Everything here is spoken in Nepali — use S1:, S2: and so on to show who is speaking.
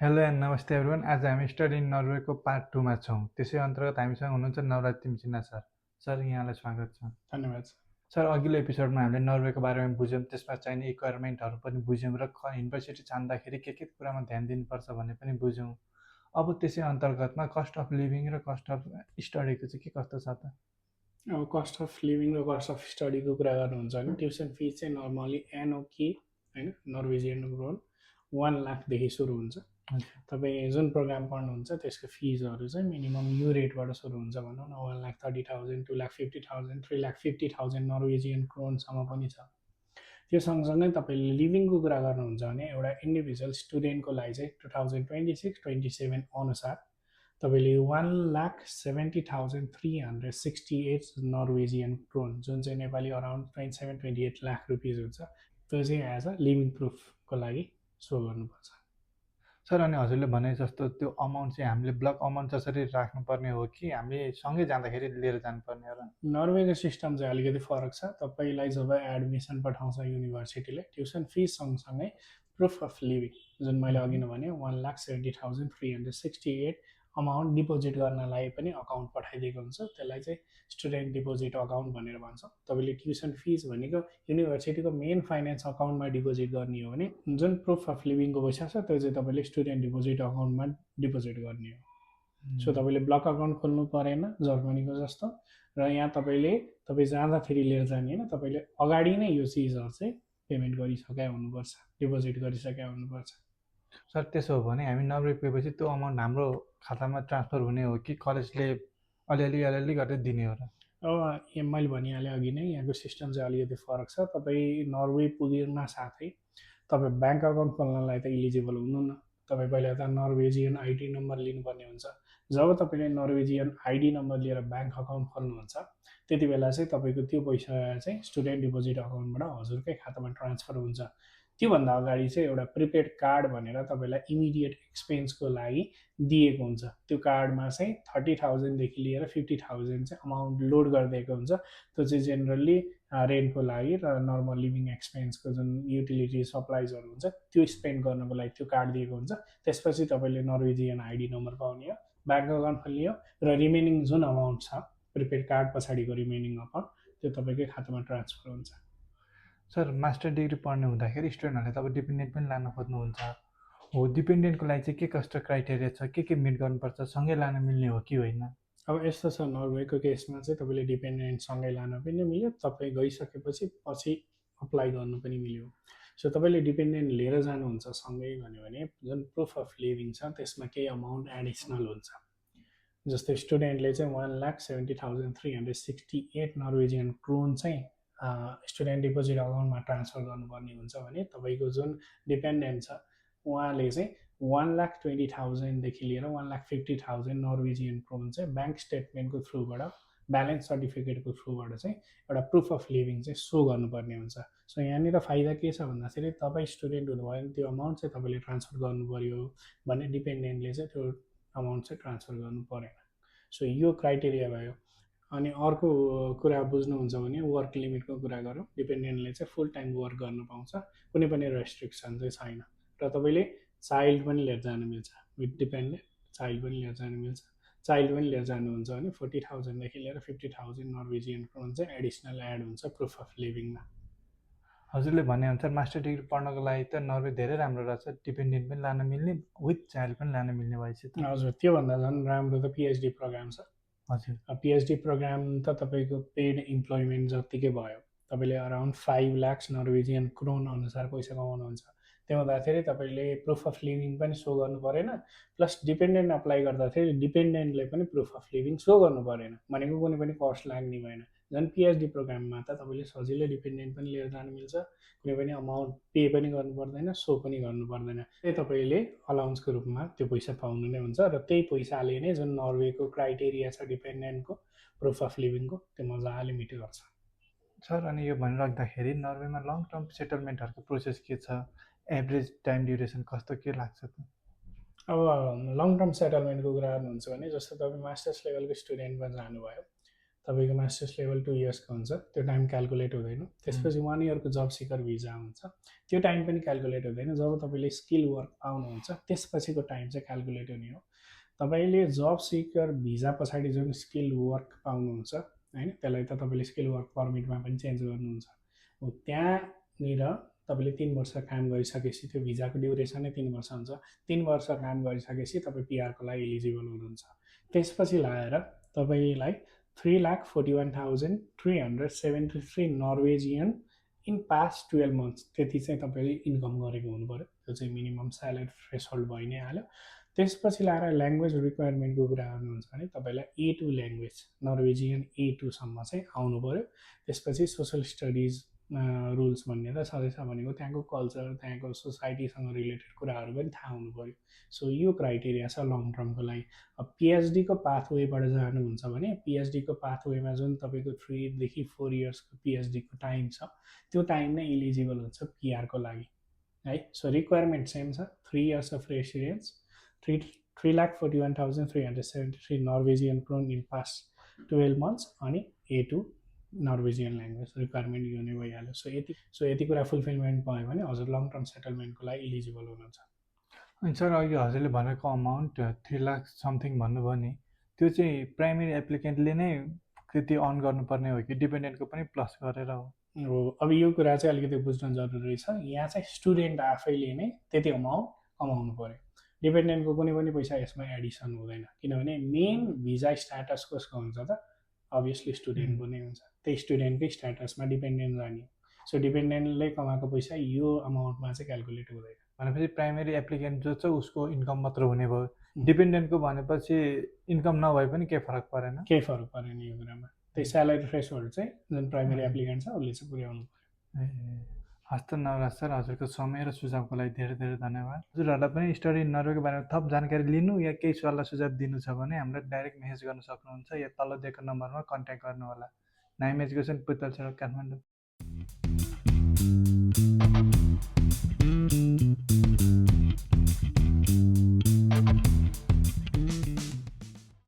S1: हेलो एन्ड नमस्ते एभ्रिवान। आज हामी स्टडी इन नर्वेको पार्ट 2 मा छौँ। त्यसै अन्तर्गत हामीसँग हुनुहुन्छ नवराज तिमचिना सर। सर यहाँलाई स्वागत छ।
S2: धन्यवाद सर।
S1: सर अघिल्लो एपिसोडमा हामीले नर्वेको बारेमा बुझ्यौँ, त्यसमा चाहिने रिक्वायरमेन्टहरू पनि बुझ्यौँ र युनिभर्सिटी छान्दाखेरि के कुरामा ध्यान दिनुपर्छ भन्ने पनि बुझ्यौँ। अब त्यसै अन्तर्गतमा कस्ट अफ लिभिङ र कस्ट अफ स्टडीको चाहिँ के कस्तो छ त?
S2: अब कस्ट अफ लिभिङ र कस्ट अफ स्टडीको कुरा गर्नुहुन्छ भने ट्युसन फिस चाहिँ नर्मली एनओके होइन नर्वेजियन क्रोन 1,00,000देखि सुरु हुन्छ। तपाईँ जुन प्रोग्राम पढ्नुहुन्छ त्यसको फिजहरू चाहिँ मिनिमम यो रेटबाट सुरु हुन्छ भनौँ न 1,30,000, 2,50,000, 3,50,000 नर्वेजियन क्रोनसम्म पनि छ। त्यो सँगसँगै तपाईँले लिभिङको कुरा गर्नुहुन्छ भने एउटा इन्डिभिजुअल स्टुडेन्टको लागि चाहिँ 2026-27 अनुसार तपाईँले 1,70,368 नर्वेजियन क्रोन जुन चाहिँ नेपाली अराउन्ड 27-28 लाख रुपियाँ हुन्छ त्यो चाहिँ एज अ लिभिङ प्रुफको लागि सो गर्नुपर्छ।
S1: सर अनि हजुरले भने जस्तो त्यो अमाउन्ट चाहिँ हामीले ब्लक अमाउन्ट जसरी राख्नुपर्ने हो कि हामीले सँगै जाँदाखेरि लिएर जानुपर्ने हो र?
S2: नर्वेको सिस्टम चाहिँ अलिकति फरक छ। तपाईँलाई जब एडमिसन पठाउँछ युनिभर्सिटीले ट्युसन फिस सँगसँगै प्रुफ अफ लिभिङ जुन मैले अघि नै भने 1,70,368 अमाउन्ट डिपोजिट गर्नलाई पनि अकाउन्ट पठाइदिएको हुन्छ। त्यसलाई चाहिँ स्टुडेन्ट डिपोजिट अकाउन्ट भनेर भन्छ। तपाईँले ट्युसन फिस भनेको युनिभर्सिटीको मेन फाइनेन्स अकाउन्टमा डिपोजिट गर्ने हो भने जुन प्रुफ अफ लिभिङको पैसा छ त्यो चाहिँ तपाईँले स्टुडेन्ट डिपोजिट अकाउन्टमा डिपोजिट गर्ने हो। सो तपाईँले ब्लक अकाउन्ट खोल्नु परेन जर्मनीको जस्तो। र यहाँ तपाईँ जाँदाखेरि लिएर जाने होइन, तपाईँले अगाडि नै यो चिजहरू चाहिँ पेमेन्ट गरिसकेका हुनुपर्छ, डिपोजिट गरिसकेका हुनुपर्छ।
S1: सर त्यसो हो भने हामी नर्वे पुगेपछि त्यो अमाउन्ट हाम्रो खातामा ट्रान्सफर हुने हो कि कलेजले अलिअलि गरेर दिने हो र?
S2: अब मैले भनिहालेँ अघि नै यहाँको सिस्टम चाहिँ अलिकति फरक छ। तपाईँ नर्वे पुग्न साथै तपाईँ ब्याङ्क अकाउन्ट खोल्नलाई त इलिजिबल हुनुहुन्न। तपाईँ पहिला त नर्वेजियन आइडी नम्बर लिनुपर्ने हुन्छ। जब तपाईँले नर्वेजियन आइडी नम्बर लिएर ब्याङ्क अकाउन्ट खोल्नुहुन्छ त्यति बेला चाहिँ तपाईँको त्यो पैसा चाहिँ स्टुडेन्ट डिपोजिट अकाउन्टबाट हजुरकै खातामा ट्रान्सफर हुन्छ। त्योभन्दा अगाडि चाहिँ एउटा प्रिपेड कार्ड भनेर तपाईँलाई इमिडिएट एक्सपेन्सको लागि दिएको हुन्छ। त्यो कार्डमा चाहिँ 30,000देखि लिएर 50,000 चाहिँ अमाउन्ट लोड गरिदिएको हुन्छ। त्यो चाहिँ जेनरली रेन्टको लागि र नर्मल लिभिङ एक्सपेन्सको जुन युटिलिटी सप्लाइजहरू हुन्छ त्यो स्पेन्ड गर्नको लागि त्यो कार्ड दिएको हुन्छ। त्यसपछि तपाईँले नर्वेजियन आइडी नम्बर पाउने हो, ब्याङ्क अकाउन्ट खोल्ने हो र रिमेनिङ जुन अमाउन्ट छ प्रिपेड कार्ड पछाडिको रिमेनिङ अमाउन्ट त्यो तपाईँकै खातामा ट्रान्सफर हुन्छ।
S1: सर मास्टर डिग्री पढ्ने हुँदाखेरि स्टुडेन्टहरूले तपाईँ डिपेन्डेन्ट पनि लान खोज्नुहुन्छ हो, डिपेन्डेन्टको लागि चाहिँ के कस्तो क्राइटेरिया छ, के मिट गर्नुपर्छ, सँगै लान मिल्ने हो कि होइन?
S2: अब यस्तो छ नर्वेको केसमा चाहिँ तपाईँले डिपेन्डेन्टसँगै लान पनि मिल्यो, तपाईँ गइसकेपछि पछि अप्लाई गर्नु पनि मिल्यो। सो तपाईँले डिपेन्डेन्ट लिएर जानुहुन्छ सँगै भन्यो भने जुन प्रुफ अफ लिभिङ छ त्यसमा केही अमाउन्ट एडिसनल हुन्छ। जस्तै स्टुडेन्टले चाहिँ 1,70,368 नर्वेजियन क्रोन चाहिँ स्टुडेन्ट डिपोजिट अकाउन्टमा ट्रान्सफर गर्नुपर्ने हुन्छ भने तपाईँको जुन डिपेन्डेन्ट छ उहाँले चाहिँ 1,20,000देखि लिएर 1,50,000 नर्वेजियन क्रोन चाहिँ ब्याङ्क स्टेटमेन्टको थ्रुबाट ब्यालेन्स सर्टिफिकेटको थ्रुबाट चाहिँ एउटा प्रुफ अफ लिभिङ चाहिँ सो गर्नुपर्ने हुन्छ। सो यहाँनिर फाइदा के छ भन्दाखेरि तपाईँ स्टुडेन्ट हुनुभयो भने त्यो अमाउन्ट चाहिँ तपाईँले ट्रान्सफर गर्नु पऱ्यो भने डिपेन्डेन्टले चाहिँ त्यो अमाउन्ट चाहिँ ट्रान्सफर गर्नु परेन। सो यो क्राइटेरिया भयो। अनि अर्को कुरा बुझ्नुहुन्छ भने वर्क लिमिटको कुरा गरौँ। डिपेन्डेन्टले चाहिँ फुल टाइम वर्क गर्न पाउँछ, कुनै पनि रेस्ट्रिक्सन चाहिँ छैन। र तपाईँले चाइल्ड पनि लिएर जानु मिल्छ, विथ डिपेन्डेन्ट चाइल्ड पनि लिएर जानु मिल्छ। चाइल्ड पनि लिएर जानुहुन्छ भने 40,000देखि लिएर 50,000 नर्वेजियन क्रोन चाहिँ एडिसनल एड हुन्छ प्रुफ अफ लिभिङमा।
S1: हजुरले भनेअनुसार मास्टर डिग्री पढ्नको लागि त नर्वे धेरै राम्रो रहेछ, डिपेन्डेन्ट पनि लान मिल्ने, विथ चाइल्ड पनि लान मिल्ने भएछ त।
S2: हजुर, त्योभन्दा झन् राम्रो त पिएचडी प्रोग्राम छ।
S1: हजुर,
S2: पिएचडी प्रोग्राम त तपाईँको पेड इम्प्लोइमेन्ट जत्तिकै भयो। तपाईँले अराउन्ड 5 लाख नर्वेजियन क्रोन अनुसार पैसा कमाउनुहुन्छ। त्यो हुँदाखेरि तपाईँले प्रुफ अफ लिभिङ पनि सो गर्नु परेन, प्लस डिपेन्डेन्ट अप्लाई गर्दाखेरि डिपेन्डेन्टले पनि प्रुफ अफ लिभिङ सो गर्नु परेन भनेको कुनै पनि कस्ट लाग्ने भएन। झन् पिएचडी प्रोग्राममा त तपाईँले सजिलै डिपेन्डेन्ट पनि लिएर जानु मिल्छ, कुनै पनि अमाउन्ट पे पनि गर्नु पर्दैन, सो पनि गर्नु पर्दैन। त्यही तपाईँले अलाउन्सको रूपमा त्यो पैसा पाउनु नै हुन्छ र त्यही पैसाले नै जुन नर्वेको क्राइटेरिया छ डिपेन्डेन्टको प्रुफ अफ लिभिङको त्यो मजाले मिट गर्छ।
S1: सर अनि यो भनिराख्दाखेरि नर्वेमा लङ टर्म सेटलमेन्टहरूको प्रोसेस के छ, एभरेज टाइम ड्युरेसन कस्तो के लाग्छ त?
S2: अब लङ टर्म सेटलमेन्टको कुरा गर्नुहुन्छ भने जस्तो तपाईँ मास्टर्स लेभलको स्टुडेन्टमा जानुभयो, तपाईँको मास्टर्स लेभल 2 इयर्सको हुन्छ, त्यो टाइम क्यालकुलेट हुँदैन। त्यसपछि 1 इयरको जब सिकर भिजा हुन्छ, त्यो टाइम पनि क्यालकुलेट हुँदैन। जब तपाईँले स्किल वर्क पाउनुहुन्छ त्यसपछिको टाइम चाहिँ क्यालकुलेट हुने हो। तपाईँले जब सिकर भिजा पछाडि जुन स्किल वर्क पाउनुहुन्छ होइन, त्यसलाई त तपाईँले स्किल वर्क पर्मिटमा पनि चेन्ज गर्नुहुन्छ। हो त्यहाँनिर तपाईँले 3 वर्ष काम गरिसकेपछि, त्यो भिजाको ड्युरेसनै 3 वर्ष हुन्छ, 3 वर्ष काम गरिसकेपछि तपाईँ पिआरको लागि इलिजिबल हुनुहुन्छ। त्यसपछि लाएर तपाईँलाई 3,41,373 नर्वेजियन इन पास्ट 12 मन्थ्स त्यति चाहिँ तपाईँले इन्कम गरेको हुनु पऱ्यो। त्यो चाहिँ मिनिमम स्यालेरी थ्रेसहोल्ड भइ नै हाल्यो। त्यसपछि लाएर ल्याङ्ग्वेज रिक्वायरमेन्टको कुरा गर्नुहुन्छ भने तपाईँलाई A2 ल्याङ्ग्वेज नर्वेजियन A2 सम्म चाहिँ आउनु पऱ्यो। त्यसपछि सोसल स्टडिज रुल्स भन्ने त छँदैछ, भनेको त्यहाँको कल्चर, त्यहाँको सोसाइटीसँग रिलेटेड कुराहरू पनि थाहा हुनु पऱ्यो। सो यो क्राइटेरिया छ लङ टर्मको लागि। अब पिएचडीको पाथवेबाट जानुहुन्छ भने पिएचडीको पाथवेमा जुन तपाईँको 3 देखि 4 इयर्सको पिएचडीको टाइम छ, त्यो टाइम नै इलिजिबल हुन्छ पिआरको लागि है। सो रिक्वायरमेन्ट सेम छ, 3 years of residence, 3,41,373 Norwegian krone in past 12 months, अनि A2 नर्वेजियन ल्याङ्ग्वेज रिक्वायरमेन्ट यो नै भइहाल्यो। सो यति कुरा फुलफिलमेन्ट भयो भने हजुर लङ टर्म सेटलमेन्टको लागि इलिजिबल हुनुहुन्छ।
S1: अनि सर अघि हजुरले भनेको अमाउन्ट 3 लाख समथिङ भन्नुभयो नि, त्यो चाहिँ प्राइमेरी एप्लिकेन्टले नै त्यति अर्न गर्नुपर्ने हो कि डिपेन्डेन्टको पनि प्लस गरेर हो?
S2: हो, अब यो कुरा चाहिँ अलिकति बुझ्न जरुरी छ। यहाँ चाहिँ स्टुडेन्ट आफैले नै त्यति अमाउन्ट कमाउनु पऱ्यो। डिपेन्डेन्टको कुनै पनि पैसा यसमा एडिसन हुँदैन, किनभने मेन भिजा स्ट्याटस कसको हुन्छ त? अभियसली स्टुडेन्टको नै हुन्छ। त्यही स्टुडेन्टकै स्ट्याटसमा डिपेन्डेन्ट जाने। सो डिपेन्डेन्टले कमाएको पैसा यो अमाउन्टमा चाहिँ क्यालकुलेट हुँदैन।
S1: भनेपछि प्राइमेरी एप्लिकेन्ट जो छ उसको इन्कम मात्र हुने भयो, डिपेन्डेन्टको भनेपछि इन्कम नभए पनि केही फरक परेन?
S2: केही फरक परेन यो कुरामा। त्यही स्यालेरी थ्रेसहोल्ड चाहिँ जुन प्राइमेरी एप्लिकेन्ट छ उसले चाहिँ पुर्याउनु
S1: ए हस् त नवराज सर, हजुरको समय र सुझावको लागि धेरै धेरै धन्यवाद। हजुरहरूलाई पनि स्टडी नर्वेको बारेमा थप जानकारी लिनु या केही सल्लाह सुझाव दिनु छ भने हामीलाई डाइरेक्ट मेसेज गर्न सक्नुहुन्छ या तल दिएको नम्बरमा कन्ट्याक्ट गर्नुहोला। नाइम एजुकेसन पुतल सडक काठमाडौँ।